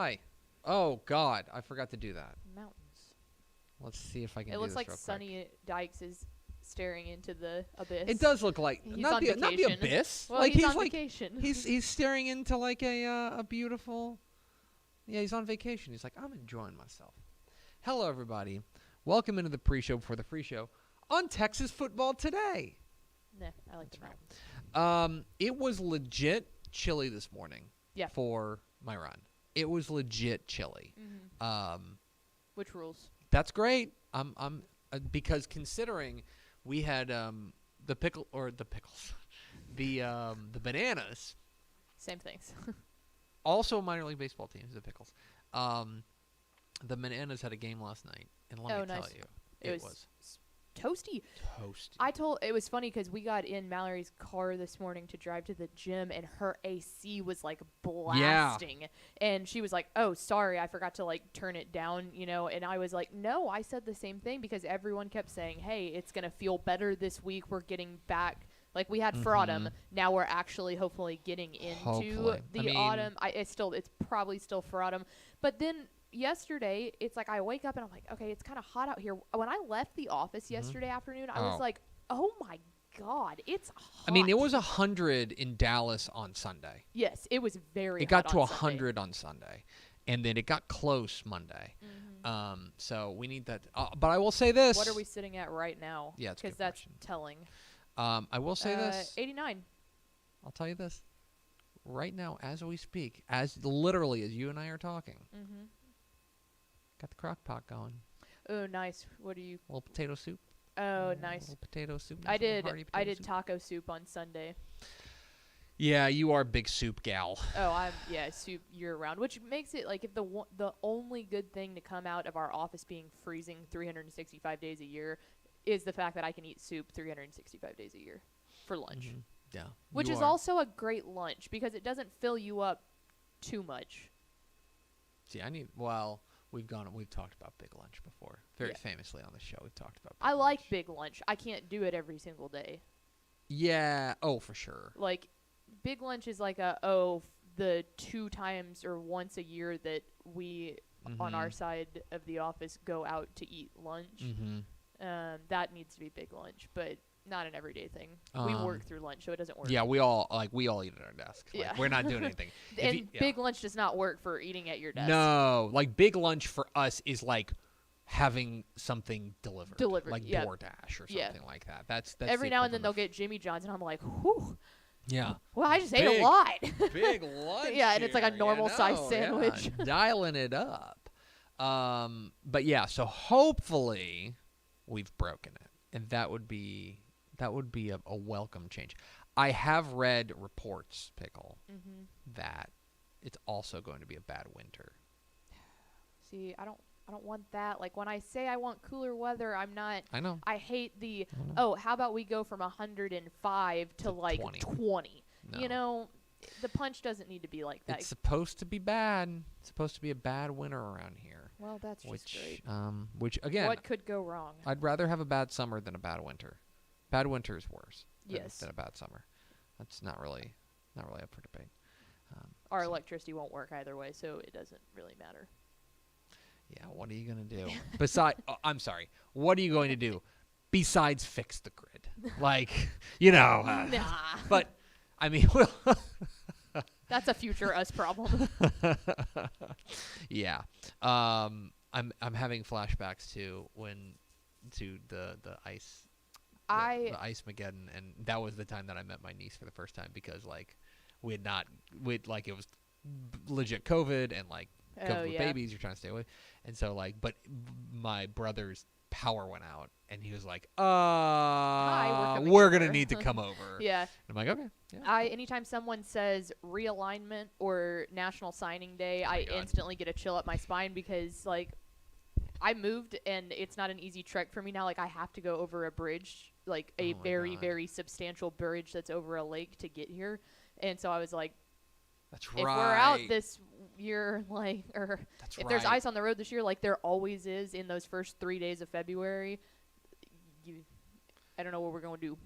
Hi. Oh, God. I forgot to do that. Mountains. Let's see if I can It do looks this like real quick. Sonny Dykes is staring into the abyss. It does look like He's not on the vacation. abyss. Well, like he's on like vacation. he's staring into like a beautiful. Yeah, he's on vacation. He's like, I'm enjoying myself. Hello, everybody. Welcome into the pre-show before the free show on Texas Football Today. Nah, I like the That's mountains. It was legit chilly this morning. Yeah. For my run, it was legit chilly. Mm-hmm. Which rules? That's great. Because considering we had the pickles, the bananas. Same things. Also, minor league baseball teams, the pickles. The bananas had a game last night, and let me tell you, it was toasty. Toasty. It was funny because we got in Mallory's car this morning to drive to the gym, and her AC was like blasting. And she was like, "Oh, sorry, I forgot to like turn it down," And I was like, "No, I said the same thing because everyone kept saying, hey, it's gonna feel better this week. We're getting back." Like we had for autumn, now we're actually hopefully getting into the autumn. It's probably still for autumn, but then yesterday it's like I wake up and I'm like, okay, it's kind of hot out here. When I left the office yesterday afternoon, I was like, oh my God, it's hot. I mean, it was 100 in Dallas on Sunday. Yes, it was very. It got to 100 on Sunday, and then it got close Monday. So we need that. But I will say this: what are we sitting at right now? Yeah, it's a good that's question. telling. I will say this: 89. I'll tell you this: right now, as we speak, as literally as you and I are talking, got the crock pot going. Oh, nice. What are you? A little potato soup. Oh, nice. A little potato soup. I did taco soup on Sunday. Yeah, you are a big soup gal. Oh, soup year round, which makes it like if the only good thing to come out of our office being freezing 365 days a year is the fact that I can eat soup 365 days a year for lunch. Yeah. Which is also a great lunch because it doesn't fill you up too much. See, we've talked about big lunch before. Very famously on the show, we've talked about I like big lunch. I can't do it every single day. Yeah. Oh, for sure. Like, big lunch is like the 2 times or once a year that we on our side of the office go out to eat lunch. That needs to be big lunch, but not an everyday thing. We work through lunch, so it doesn't work. Yeah, we all eat at our desks. Like, we're not doing anything. Big lunch does not work for eating at your desk. No, like big lunch for us is like having something delivered. Like DoorDash or something like that. That's every now and then they'll get Jimmy John's, and I'm like, whew. Yeah. Well, I just ate a lot. Big lunch. Yeah, and it's like a normal size sandwich. Yeah, dialing it up. But yeah, so hopefully we've broken it, and that would be a welcome change. I have read reports, Pickle, that it's also going to be a bad winter. See, I don't want that. Like when I say I want cooler weather, I'm not. I know. I hate how about we go from 105 to like 20? No. The punch doesn't need to be like that. It's supposed to be bad. It's supposed to be a bad winter around here. Well, that's just great. Which again, what could go wrong? I'd rather have a bad summer than a bad winter. Bad winter is worse. Than a bad summer. That's not really up for debate. Our electricity won't work either way, so it doesn't really matter. Yeah, what are you going to do? I'm sorry. What are you going to do besides fix the grid? Like, Nah. But, I mean, that's a future us problem. Yeah. I'm having flashbacks to the ice. The Ice Mageddon, and that was the time that I met my niece for the first time because, like, it was legit COVID and, like, COVID with babies, you're trying to stay away. And so, like, but my brother's power went out, and he was like, we're going to need to come over. Yeah. And I'm like, okay. Yeah. Anytime someone says realignment or National Signing Day, I instantly get a chill up my spine because, like, I moved, and it's not an easy trek for me now. Like, I have to go over a bridge, like a very, very substantial bridge that's over a lake to get here. And so I was like, that's right. If we're out this year, like, or if there's ice on the road this year, like there always is in those first 3 days of February, I don't know what we're going to do.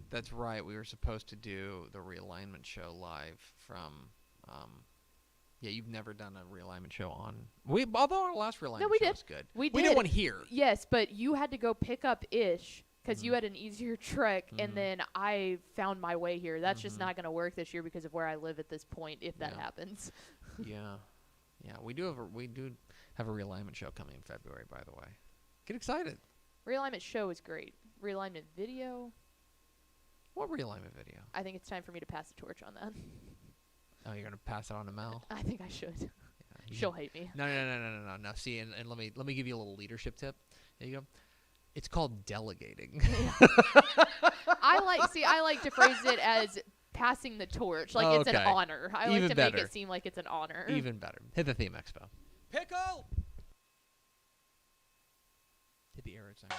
Yeah, you've never done a realignment show on. Although our last realignment show was good. We did one here. Yes, but you had to go pick up Ish because you had an easier trek, and then I found my way here. That's just not going to work this year because of where I live at this point. If that happens. Yeah, we do have a realignment show coming in February. By the way, get excited. Realignment show is great. Realignment video. What realignment video? I think it's time for me to pass the torch on that. Oh, you're gonna pass it on to Mel? I think I should. Yeah, she'll hate me. No. See, and let me give you a little leadership tip. There you go. It's called delegating. I like to phrase it as passing the torch, like it's an honor. I like to make it seem like it's an honor. Even better. Hit the theme expo. Pickle. Hit the arrow sign.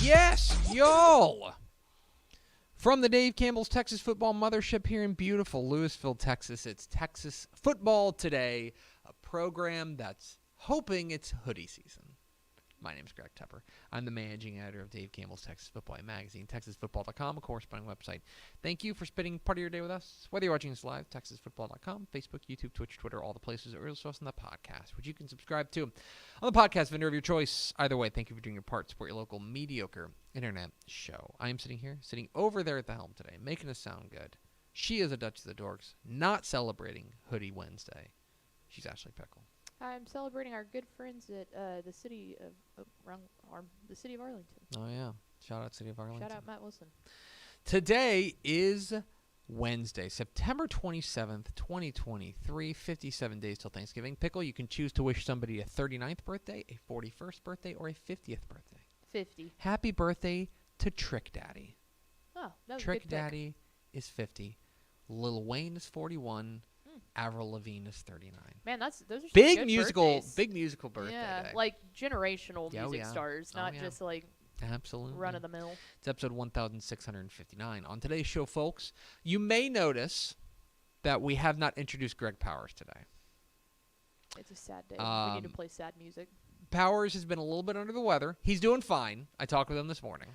Yes, y'all. From the Dave Campbell's Texas Football Mothership here in beautiful Lewisville, Texas, it's Texas Football Today, a program that's hoping it's hoodie season. My name's Greg Tepper. I'm the managing editor of Dave Campbell's Texas Football magazine, TexasFootball.com, a corresponding website. Thank you for spending part of your day with us. Whether you're watching us live, TexasFootball.com, Facebook, YouTube, Twitch, Twitter, all the places, or also us on the podcast, which you can subscribe to on the podcast vendor of your choice. Either way, thank you for doing your part to support your local mediocre internet show. I am sitting over there at the helm today, making us sound good. She is a Dutch of the Dorks, not celebrating Hoodie Wednesday. She's Ashley Pickle. I'm celebrating our good friends at the city of Arlington. Oh, yeah. Shout out City of Arlington. Shout out Matt Wilson. Today is Wednesday, September 27th, 2023, 57 days till Thanksgiving. Pickle, you can choose to wish somebody a 39th birthday, a 41st birthday, or a 50th birthday. 50. Happy birthday to Trick Daddy. Oh, that was Trick a good pick. Daddy is 50. Lil Wayne is 41. Avril Lavigne is 39. Man, those are some big good musical birthday day. Like generational music stars, not just like absolutely run of the mill. It's episode 1659. On today's show, folks, you may notice that we have not introduced Greg Powers today. It's a sad day. We need to play sad music. Powers has been a little bit under the weather. He's doing fine. I talked with him this morning.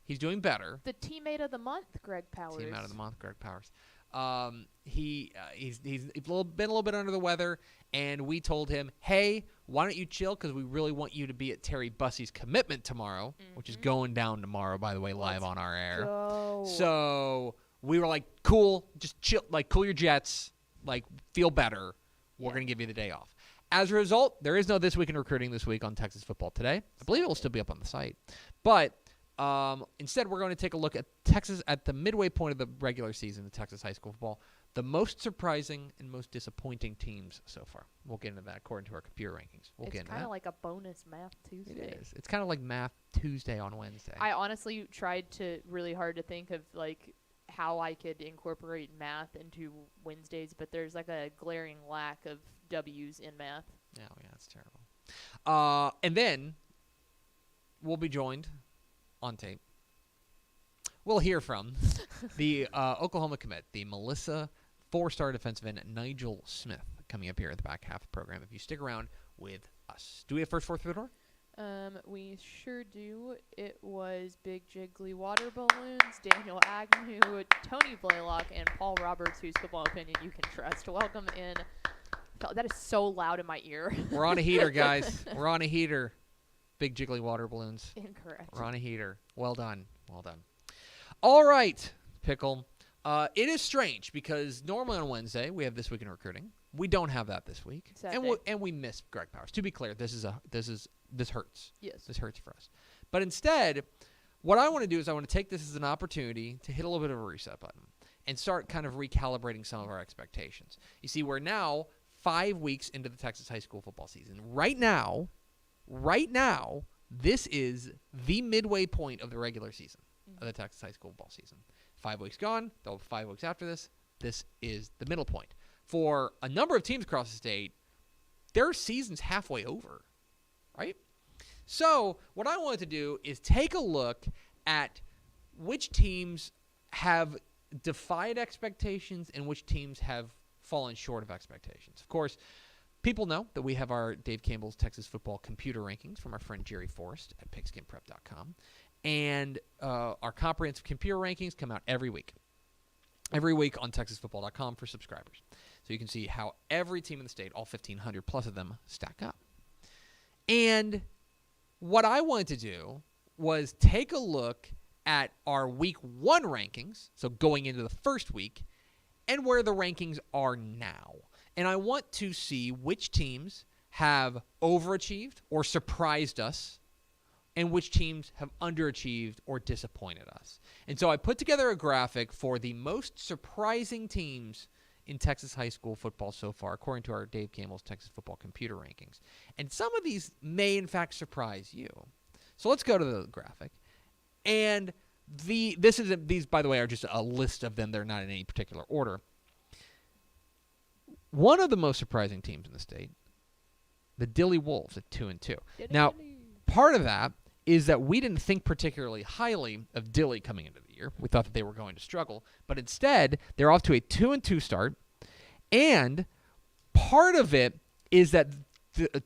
He's doing better. The teammate of the month, Greg Powers. Teammate of the month, Greg Powers. He's been a little bit under the weather, and we told him, hey, why don't you chill, because we really want you to be at Terry Bussey's commitment tomorrow, which is going down tomorrow, by the way, live on our air. So we were like, cool, just chill, like cool your jets, like feel better. We're going to give you the day off. As a result, there is no This Week in Recruiting this week on Texas Football Today. I believe it will still be up on the site. But instead, we're going to take a look at Texas at the midway point of the regular season of Texas high school football. The most surprising and most disappointing teams so far. We'll get into that according to our computer rankings. It's kind of like a bonus Math Tuesday. It is. It's kind of like Math Tuesday on Wednesday. I honestly tried really hard to think of like how I could incorporate math into Wednesdays, but there's like a glaring lack of W's in math. Oh, yeah, that's terrible. And then we'll be joined on tape. We'll hear from the Oklahoma commit, the Melissa four-star defensive end Nigel Smith, coming up here at the back half of the program. If you stick around with us. Do we have first four through the door? We sure do. It was Big Jiggly Water Balloons, Daniel Agnew, Tony Blaylock, and Paul Roberts, whose football opinion you can trust. Welcome in. That is so loud in my ear. We're on a heater, guys. We're on a heater. Big Jiggly Water Balloons. Incorrect. We're on a heater. Well done. Well done. All right, Pickle. It is strange because normally on Wednesday we have This Week in Recruiting. We don't have that this week, and we miss Greg Powers. To be clear, this hurts. Yes, this hurts for us. But instead, what I want to do is I want to take this as an opportunity to hit a little bit of a reset button and start kind of recalibrating some of our expectations. You see, we're now 5 weeks into the Texas high school football season. Right now, this is the midway point of the regular season of the Texas high school football season. 5 weeks gone. There'll be 5 weeks after this. This is the middle point. For a number of teams across the state, their season's halfway over. right? So what I wanted to do is take a look at which teams have defied expectations and which teams have fallen short of expectations. Of course, people know that we have our Dave Campbell's Texas football computer rankings from our friend Jerry Forrest at pigskinprep.com. And our comprehensive computer rankings come out every week on texasfootball.com for subscribers. So you can see how every team in the state, all 1,500 plus of them, stack up. And what I wanted to do was take a look at our week 1 rankings, so going into the first week, and where the rankings are now. And I want to see which teams have overachieved or surprised us, and which teams have underachieved or disappointed us. And so I put together a graphic for the most surprising teams in Texas high school football so far, according to our Dave Campbell's Texas football computer rankings. And some of these may, in fact, surprise you. So let's go to the graphic. And these, by the way, are just a list of them. They're not in any particular order. One of the most surprising teams in the state, the Dilley Wolves at 2-2. Now, part of that is that we didn't think particularly highly of Dilley coming into the year. We thought that they were going to struggle. But instead, they're off to a 2-2 start. And part of it is that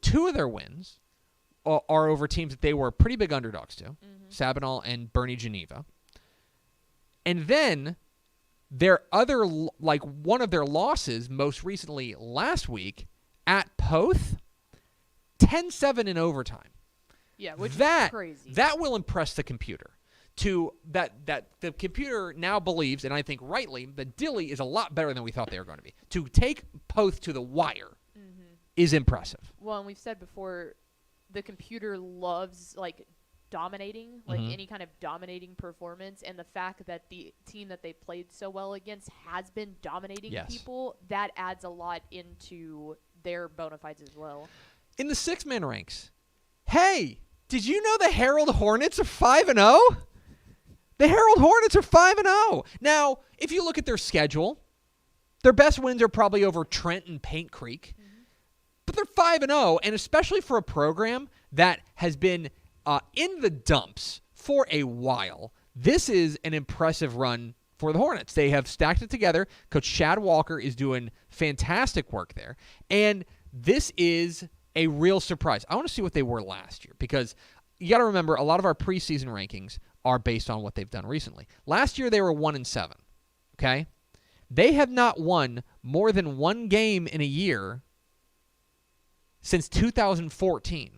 2 of their wins are over teams that they were pretty big underdogs to, Sabinal and Bernie Geneva. And then their other, one of their losses, most recently last week, at Poth, 10-7 in overtime. Yeah, which is crazy. That will impress the computer. That the computer now believes, and I think rightly, that Dilley is a lot better than we thought they were going to be. To take Poth to the wire is impressive. Well, and we've said before, the computer loves dominating, any kind of dominating performance, and the fact that the team that they played so well against has been dominating people, that adds a lot into their bona fides as well. In the 6-man ranks, hey, did you know the Herald Hornets are 5-0? The Herald Hornets are 5-0. Now, if you look at their schedule, their best wins are probably over Trent and Paint Creek. But they're 5-0, and especially for a program that has been in the dumps for a while, this is an impressive run for the Hornets. They have stacked it together. Coach Shad Walker is doing fantastic work there, and this is a real surprise. I want to see what they were last year, because you got to remember, a lot of our preseason rankings are based on what they've done recently. Last year, they were 1-7, okay? They have not won more than 1 game in a year since 2014.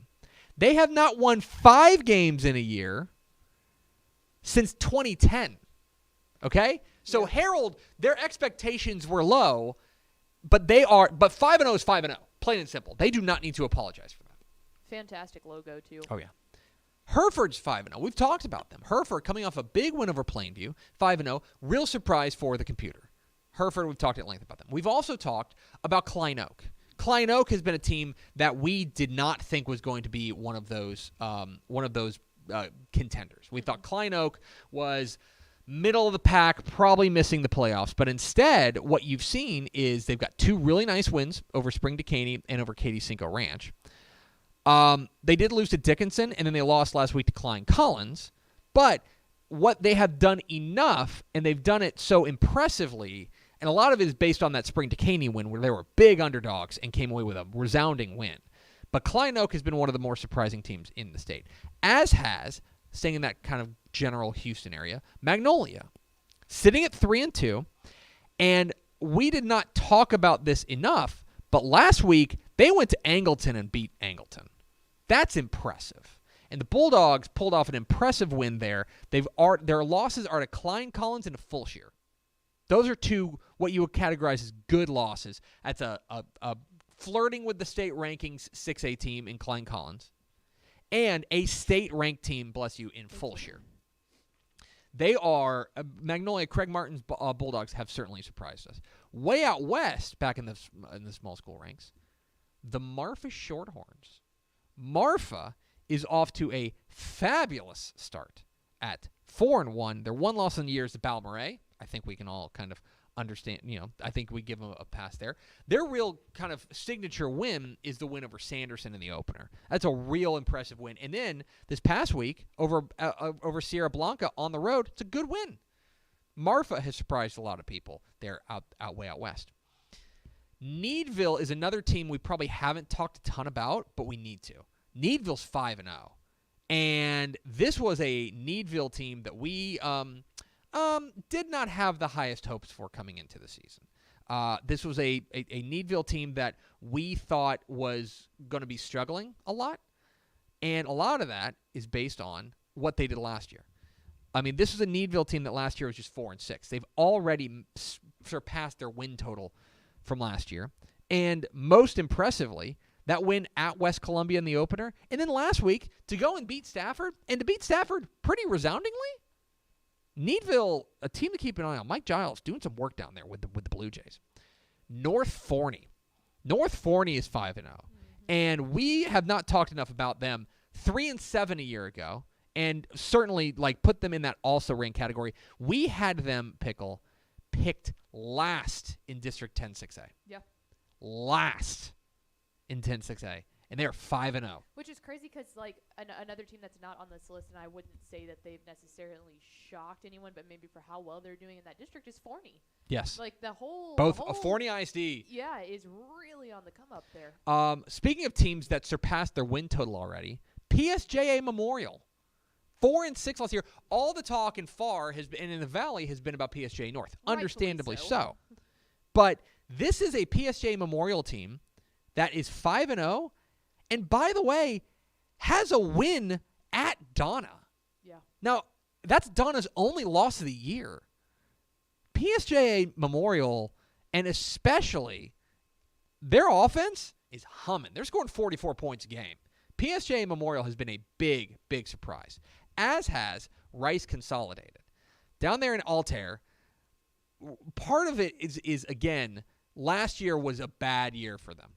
They have not won 5 games in a year since 2010. Okay? So Herald, their expectations were low, but 5-0 is 5-0. Plain and simple. They do not need to apologize for that. Fantastic logo, too. Oh, yeah. Hereford's 5-0. We've talked about them. Hereford coming off a big win over Plainview, 5-0. Real surprise for the computer. Hereford, we've talked at length about them. We've also talked about Klein Oak. Klein Oak has been a team that we did not think was going to be one of those contenders. We thought Klein Oak was middle of the pack, probably missing the playoffs. But instead, what you've seen is they've got 2 really nice wins over Spring Decaney and over Katy Cinco Ranch. They did lose to Dickinson, and then they lost last week to Klein Collins. But what they have done enough, and they've done it so impressively, and a lot of it is based on that Spring Decaney win where they were big underdogs and came away with a resounding win. But Klein Oak has been one of the more surprising teams in the state, as has, staying in that kind of general Houston area, Magnolia, sitting at 3-2. And we did not talk about this enough, but last week they went to Angleton and beat Angleton. That's impressive. And the Bulldogs pulled off an impressive win there. Their losses are to Klein Collins and to Fulshire. Those are 2 what you would categorize as good losses. That's a flirting with the state rankings 6A team in Klein Collins and a state-ranked team, bless you, in Fulshire. They are Magnolia. Craig Martin's Bulldogs have certainly surprised us. Way out west, back in the small school ranks, the Marfa Shorthorns. Marfa is off to a fabulous start at 4-1. Their one loss in the year is to Balmorhea. I think we can all kind of understand, I think we give them a pass there. Their real kind of signature win is the win over Sanderson in the opener. That's a real impressive win. And then this past week over Sierra Blanca on the road, it's a good win. Marfa has surprised a lot of people there out way out west. Needville is another team we probably haven't talked a ton about, but we need to. Needville's 5-0. And this was a Needville team that we did not have the highest hopes for coming into the season. This was a Needville team that we thought was going to be struggling a lot. And a lot of that is based on what they did last year. I mean, this was a Needville team that last year was just 4-6. They've already surpassed their win total from last year. And most impressively, that win at West Columbia in the opener. And then last week, to go and beat Stafford, and to beat Stafford pretty resoundingly. Needville, a team to keep an eye on. Mike Giles doing some work down there with the Blue Jays. North Forney. North Forney is 5-0. And we have not talked enough about them. 3-7 a year ago. And certainly put them in that also ranked category. We had them, picked last in District 10 6A. Yeah. Last in 10 6A. And they're 5-0. Which is crazy because, another team that's not on this list, and I wouldn't say that they've necessarily shocked anyone, but maybe for how well they're doing in that district, is Forney. Yes. Both Forney ISD. Yeah, is really on the come up there. Speaking of teams that surpassed their win total already, PSJA Memorial. 4-6 last year. All the talk in FAR has been, and in the Valley has been about PSJA North. Understandably so. But this is a PSJA Memorial team that is 5-0. And by the way, has a win at Donna. Yeah. Now, that's Donna's only loss of the year. PSJA Memorial, and especially their offense, is humming. They're scoring 44 points a game. PSJA Memorial has been a big, big surprise, as has Rice Consolidated. Down there in Altair, part of it is again, last year was a bad year for them.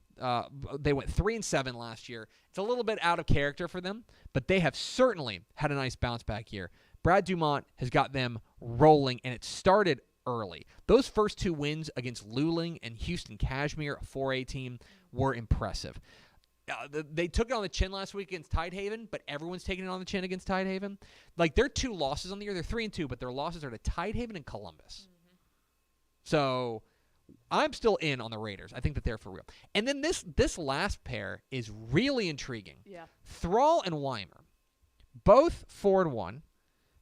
They went 3-7 last year. It's a little bit out of character for them, but they have certainly had a nice bounce back year. Brad Dumont has got them rolling, and it started early. Those first two wins against Luling and Houston Cashmere, a 4A team, were impressive. They took it on the chin last week against Tidehaven, but everyone's taking it on the chin against Tidehaven. Their two losses on the year, they're 3-2, but their losses are to Tidehaven and Columbus. Mm-hmm. So I'm still in on the Raiders. I think that they're for real. And then this last pair is really intriguing. Yeah. Thrall and Weimer, both 4-1,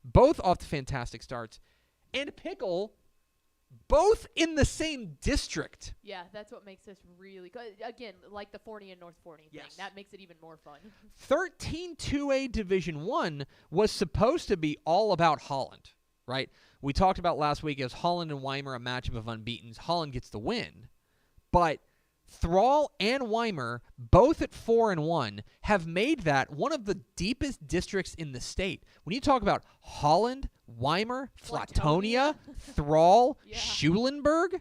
both off to fantastic starts, and Pickle, both in the same district. Yeah, that's what makes this really good. Again, like the Forney and North Forney thing. That makes it even more fun. 13-2A Division I was supposed to be all about Holland, right? We talked about last week, it was Holland and Weimer, a matchup of unbeatens. Holland gets the win. But Thrall and Weimer, both at 4-1, have made that one of the deepest districts in the state. When you talk about Holland, Weimer, Flatonia, Thrall, Schulenburg,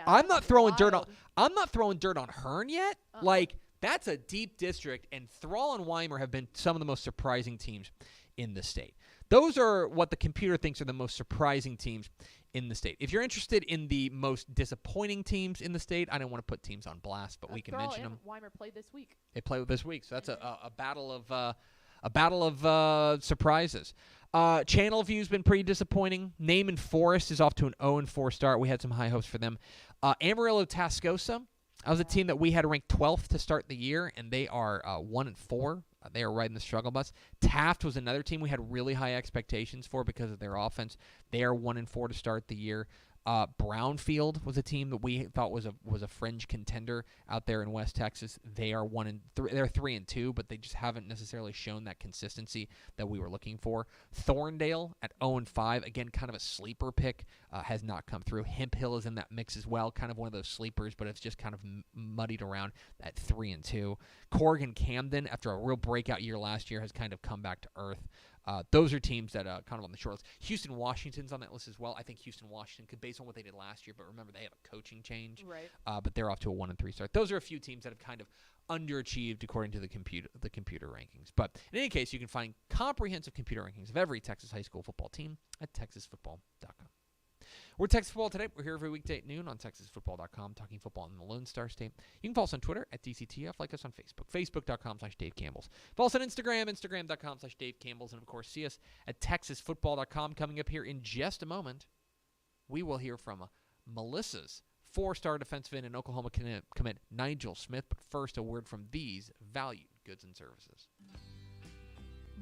I'm not throwing dirt on Hearn yet. That's a deep district, and Thrall and Weimer have been some of the most surprising teams in the state. Those are what the computer thinks are the most surprising teams in the state. If you're interested in the most disappointing teams in the state, I don't want to put teams on blast, but we can mention them. Weimer played this week. They played this week, so that's a battle of surprises. Channelview's been pretty disappointing. Naaman Forest is off to an 0-4 start. We had some high hopes for them. Amarillo Tascosa, that was a team that we had ranked 12th to start the year, and they are 1-4. They are riding the struggle bus. Taft was another team we had really high expectations for because of their offense. They are 1-4 to start the year. Brownfield was a team that we thought was a fringe contender out there in West Texas. They are 1-3. They're 3-2, but they just haven't necessarily shown that consistency that we were looking for. Thorndale at 0-5, again, kind of a sleeper pick, has not come through. Hemp Hill is in that mix as well, kind of one of those sleepers, but it's just kind of muddied around at 3-2. Corrigan Camden, after a real breakout year last year, has kind of come back to earth. Those are teams that kind of on the short list. Houston Washington's on that list as well. I think Houston Washington could, based on what they did last year, but remember they have a coaching change. Right. But they're off to a 1-3 start. Those are a few teams that have kind of underachieved according to the computer rankings. But in any case, you can find comprehensive computer rankings of every Texas high school football team at texasfootball.com. We're Texas Football Today. We're here every weekday at noon on TexasFootball.com, talking football in the Lone Star State. You can follow us on Twitter at DCTF, like us on Facebook, Facebook.com/Dave Campbell's. Follow us on Instagram, Instagram.com/Dave Campbell's, and of course, see us at TexasFootball.com. Coming up here in just a moment, we will hear from Melissa's 4-star defensive end and Oklahoma commit Nigel Smith. But first, a word from these valued goods and services.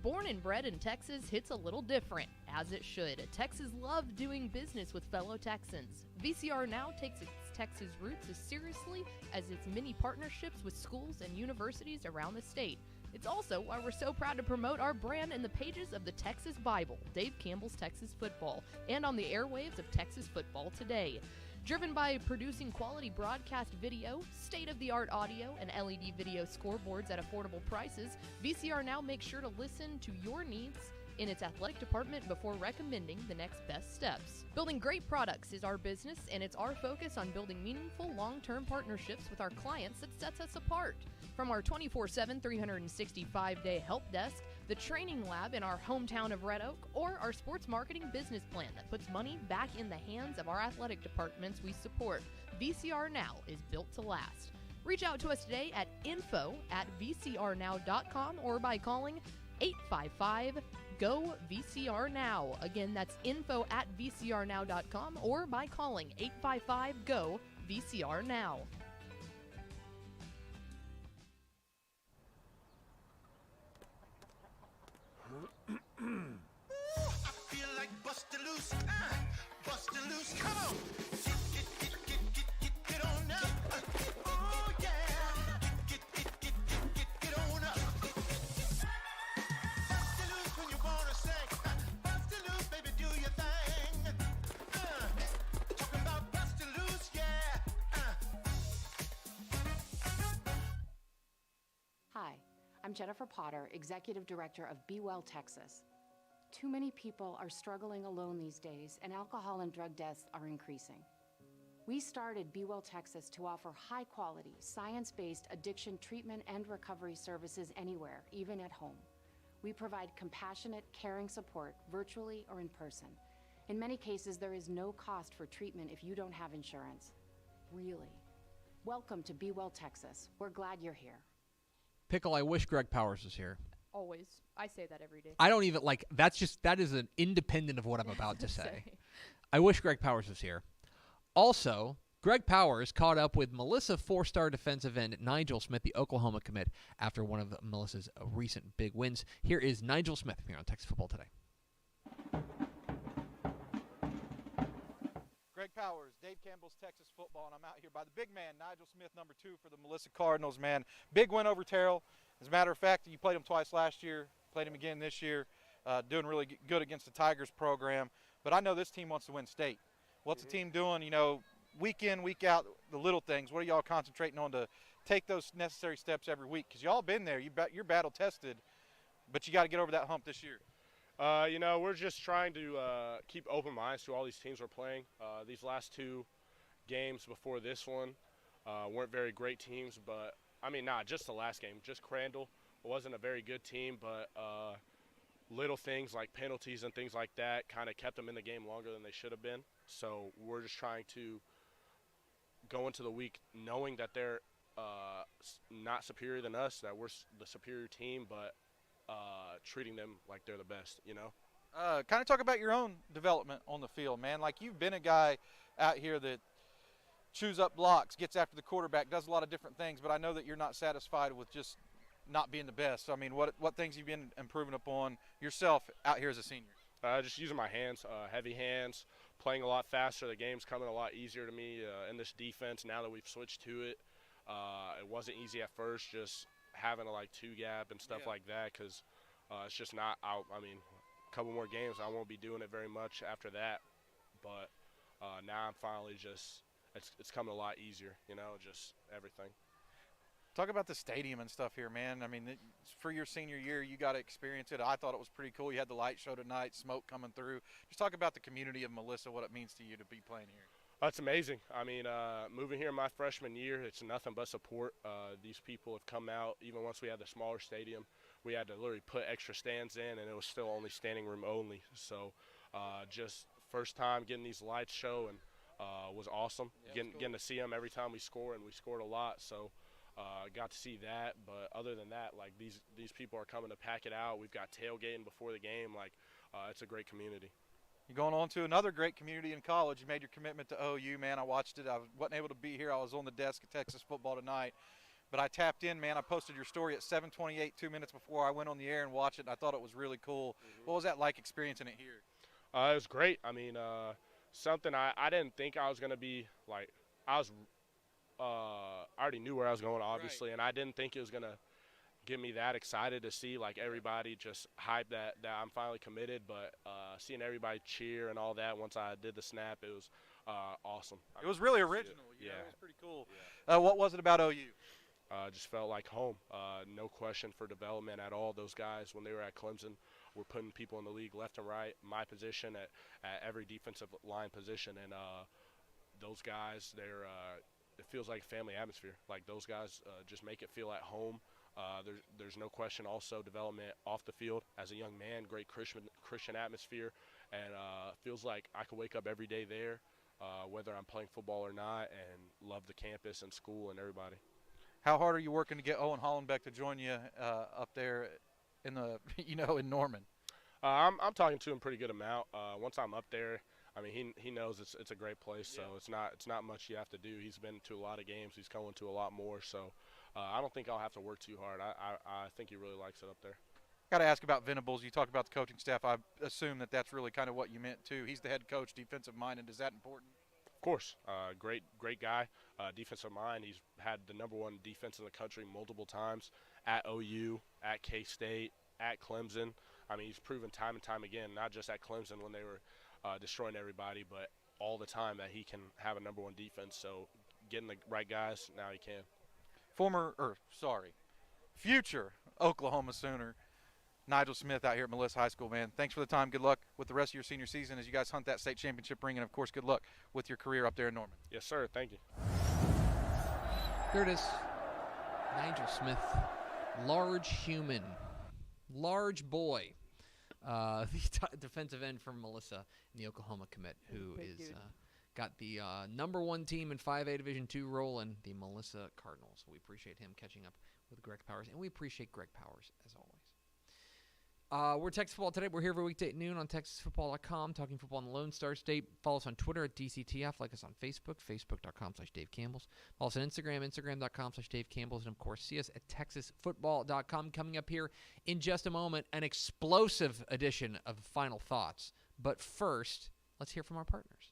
Born and bred in Texas hits a little different, as it should. Texans love doing business with fellow Texans. VCR Now takes its Texas roots as seriously as its many partnerships with schools and universities around the state. It's also why we're so proud to promote our brand in the pages of the Texas Bible, Dave Campbell's Texas Football, and on the airwaves of Texas Football Today. Driven by producing quality broadcast video, state-of-the-art audio, and LED video scoreboards at affordable prices, VCR Now makes sure to listen to your needs in its athletic department before recommending the next best steps. Building great products is our business, and it's our focus on building meaningful, long-term partnerships with our clients that sets us apart. From our 24/7, 365-day help desk, the training lab in our hometown of Red Oak, or our sports marketing business plan that puts money back in the hands of our athletic departments we support, VCR Now is built to last. Reach out to us today at info@vcrnow.com or by calling 855-GO-VCR-NOW. Again, that's info@vcrnow.com or by calling 855-GO-VCR-NOW. I feel like bustin' loose, bustin' loose. Come on, get on up. Oh yeah, get on up. Bustin' loose when you wanna sing. Bustin' loose, baby, do your thing. Talking about bustin' loose, yeah. Hi, I'm Jennifer Potter, Executive Director of Be Well Texas. Too many people are struggling alone these days, and alcohol and drug deaths are increasing. We started Be Well Texas to offer high-quality, science-based addiction treatment and recovery services anywhere, even at home. We provide compassionate, caring support virtually or in person. In many cases, there is no cost for treatment if you don't have insurance. Really. Welcome to Be Well Texas. We're glad you're here. Pickle, I wish Greg Powers was here. Always. I say that every day. I don't even, that is an independent of what I'm about to say. I wish Greg Powers was here. Also, Greg Powers caught up with Melissa 4-star defensive end Nigel Smith, the Oklahoma commit, after one of Melissa's recent big wins. Here is Nigel Smith here on Texas Football Today. Greg Powers, Dave Campbell's Texas Football, and I'm out here by the big man, Nigel Smith, number 2 for the Melissa Cardinals, man. Big win over Terrell. As a matter of fact, you played him twice last year, played him again this year, doing really good against the Tigers program. But I know this team wants to win state. What's the team doing, week in, week out, the little things? What are y'all concentrating on to take those necessary steps every week? Because y'all been there. You're battle-tested, but you got to get over that hump this year. We're just trying to keep open minds to all these teams we're playing. These last 2 games before this one weren't very great teams, but, not just the last game. Just Crandall wasn't a very good team, but little things like penalties and things like that kind of kept them in the game longer than they should have been. So we're just trying to go into the week knowing that they're not superior than us, that we're the superior team, but treating them like they're the best, Kind of talk about your own development on the field, man. Like, you've been a guy out here that chews up blocks, gets after the quarterback, does a lot of different things, but I know that you're not satisfied with just not being the best. So, what things have you been improving upon yourself out here as a senior? Just using my hands, heavy hands, playing a lot faster. The game's coming a lot easier to me in this defense now that we've switched to it. It wasn't easy at first, just having a 2-gap and stuff like that, because it's just not out. A couple more games, I won't be doing it very much after that. But now I'm finally just it's coming a lot easier, just everything. Talk about the stadium and stuff here, man. For your senior year, you got to experience it. I thought it was pretty cool. You had the light show tonight, smoke coming through. Just talk about the community of Melissa, what it means to you to be playing here. That's amazing. Moving here my freshman year, it's nothing but support. These people have come out. Even once we had the smaller stadium, we had to literally put extra stands in, and it was still only standing room only. So just first time getting these lights show and was awesome. Yeah, Getting to see them every time we score, and we scored a lot. So got to see that. But other than that, like these people are coming to pack it out. We've got tailgating before the game. Like it's a great community. You're going on to another great community in college. You made your commitment to OU, man. I watched it. I wasn't able to be here. I was on the desk at Texas Football Tonight. But I tapped in, man. I posted your story at 7:28, 2 minutes before I went on the air and watched it, and I thought it was really cool. What was that like experiencing it here? It was great. I mean, something I didn't think I was going to be like – I already knew where I was going, obviously, and I didn't think it was going to get me that excited to see, like, everybody just hype that I'm finally committed. But seeing everybody cheer and all that once I did the snap, it was awesome. It was really original. Yeah. It was pretty cool. Yeah. What was it about OU? Just felt like home. No question for development at all. Those guys, when they were at Clemson, were putting people in the league left and right. My position at every defensive line position, and those guys, it feels like a family atmosphere. Like those guys just make it feel at home. There's no question also development off the field. As a young man, great Christian atmosphere, and feels like I could wake up every day there, whether I'm playing football or not, and love the campus and school and everybody. How hard are you working to get Owen Hollenbeck to join you up there in the in Norman? I'm talking to him pretty good amount. Once I'm up there, I mean he knows it's a great place, so it's not much you have to do. He's been to a lot of games. He's going to a lot more, so I don't think I'll have to work too hard. I think he really likes it up there. Got to ask about Venables. You talk about the coaching staff. I assume that's really kind of what you meant too. He's the head coach, defensive minded. Is that important? Of course, great guy, defensive mind. He's had the #1 defense in the country multiple times at OU, at K-State, at Clemson. I mean, he's proven time and time again, not just at Clemson when they were destroying everybody, but all the time that he can have a #1 defense. So getting the right guys, now he can. Future Oklahoma Sooner Nigel Smith out here at Melissa High School, man. Thanks for the time. Good luck with the rest of your senior season as you guys hunt that state championship ring, and, of course, good luck with your career up there in Norman. Yes, sir. Thank you. There it is. Nigel Smith, large human, large boy, the defensive end from Melissa in the Oklahoma commit, who is got the #1 team in 5A Division II rolling, the Melissa Cardinals. We appreciate him catching up with Greg Powers, and we appreciate Greg Powers as always. We're Texas Football Today. We're here every weekday at noon on TexasFootball.com, talking football in the Lone Star State. Follow us on Twitter at DCTF. Like us on Facebook, Facebook.com/Dave Campbell's. Follow us on Instagram, Instagram.com/Dave Campbell's. And, of course, see us at TexasFootball.com. Coming up here in just a moment, an explosive edition of Final Thoughts. But first, let's hear from our partners.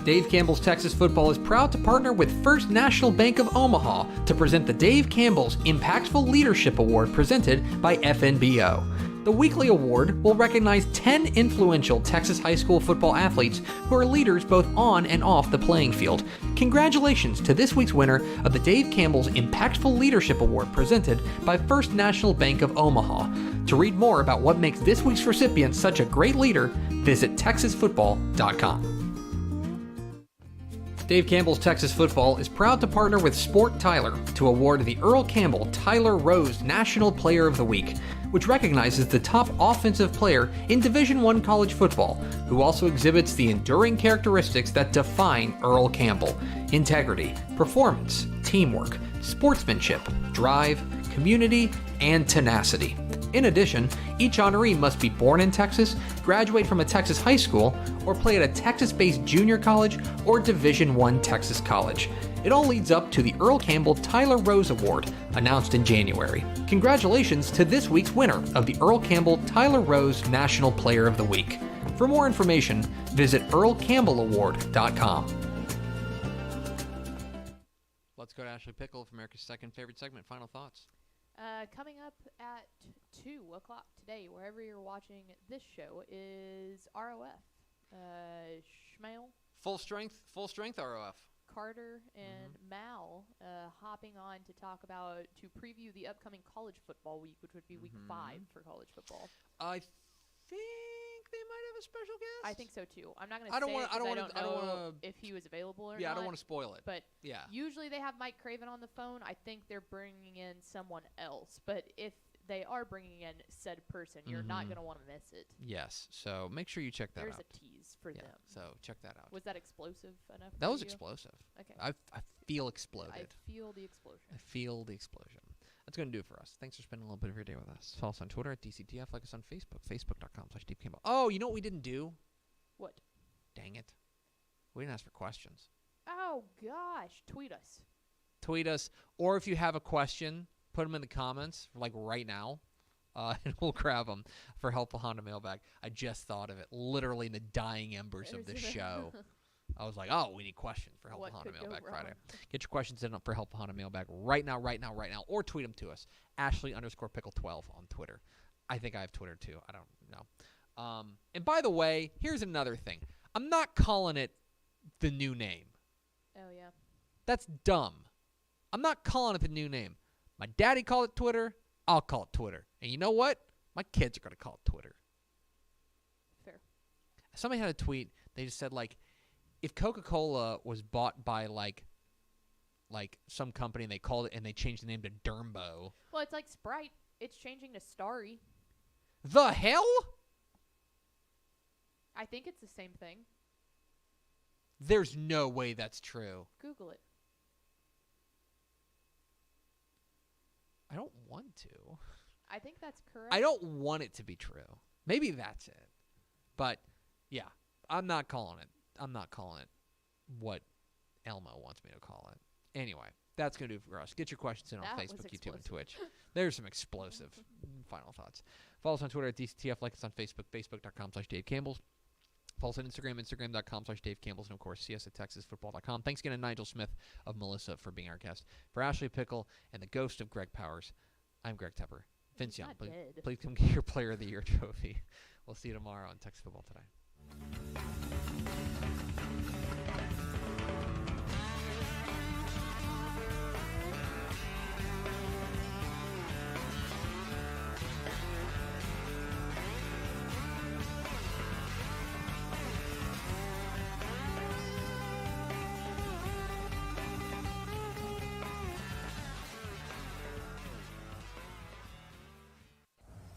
Dave Campbell's Texas Football is proud to partner with First National Bank of Omaha to present the Dave Campbell's Impactful Leadership Award presented by FNBO. The weekly award will recognize 10 influential Texas high school football athletes who are leaders both on and off the playing field. Congratulations to this week's winner of the Dave Campbell's Impactful Leadership Award presented by First National Bank of Omaha. To read more about what makes this week's recipient such a great leader, visit TexasFootball.com. Dave Campbell's Texas Football is proud to partner with Sport Tyler to award the Earl Campbell Tyler Rose National Player of the Week, which recognizes the top offensive player in Division I college football, who also exhibits the enduring characteristics that define Earl Campbell: integrity, performance, teamwork, sportsmanship, drive, community, and tenacity. In addition, each honoree must be born in Texas, graduate from a Texas high school, or play at a Texas-based junior college or Division I Texas college. It all leads up to the Earl Campbell Tyler Rose Award, announced in January. Congratulations to this week's winner of the Earl Campbell Tyler Rose National Player of the Week. For more information, visit earlcampbellaward.com. Let's go to Ashley Pickle for America's second favorite segment, Final Thoughts. Coming up at 2 o'clock today, wherever you're watching this show, is ROF. Schmale. Full strength ROF. Carter and Mal hopping on to preview the upcoming college football week, which would be week 5 for college football. I think they might have a special guest. I think so too. I'm not going to say it because I don't know if he was available or not. Yeah, I don't want to spoil it. But usually they have Mike Craven on the phone. I think they're bringing in someone else. But if they are bringing in said person. You're not going to want to miss it. Yes. So make sure you check that There's out. a tease for them. So check that out. Was that explosive enough? That for was you? explosive. Okay. I feel exploded. I feel the explosion. I feel the explosion. That's going to do it for us. Thanks for spending a little bit of your day with us. Follow us on Twitter at DCTF. Like us on Facebook, facebook.com/DeepCampbell. Oh, you know what we didn't do? What? Dang it. We didn't ask for questions. Oh, gosh. Tweet us. Tweet us. Or if you have a question, put them in the comments, like right now, and we'll grab them for Helpful Honda Mailbag. I just thought of it, literally in the dying embers of the show. I was like, oh, we need questions for Helpful Honda Mailbag Friday. Get your questions in for Helpful Honda Mailbag right now, or tweet them to us. Ashley_pickle12 on Twitter. I think I have Twitter too. I don't know. And by the way, here's another thing. I'm not calling it the new name. Oh, yeah. That's dumb. I'm not calling it the new name. My daddy called it Twitter. I'll call it Twitter. And you know what? My kids are going to call it Twitter. Fair. Somebody had a tweet. They just said, like, if Coca-Cola was bought by, like some company and they called it and they changed the name to Dermbo. Well, it's like Sprite. It's changing to Starry. The hell? I think it's the same thing. There's no way that's true. Google it. I don't want to. I think that's correct. I don't want it to be true. Maybe that's it. But, yeah, I'm not calling it. I'm not calling it what Elmo wants me to call it. Anyway, that's going to do it for us. Get your questions in on Facebook, YouTube, and Twitch. There's some explosive final thoughts. Follow us on Twitter at DCTF. Like us on Facebook, facebook.com/Dave Campbell's. Follow us on Instagram, instagram.com/Dave Campbell's. And, of course, see us at TexasFootball.com. Thanks again to Nigel Smith of Melissa for being our guest. For Ashley Pickle and the ghost of Greg Powers, I'm Greg Tepper. Vince Young, please come get your Player of the Year trophy. We'll see you tomorrow on Texas Football Today.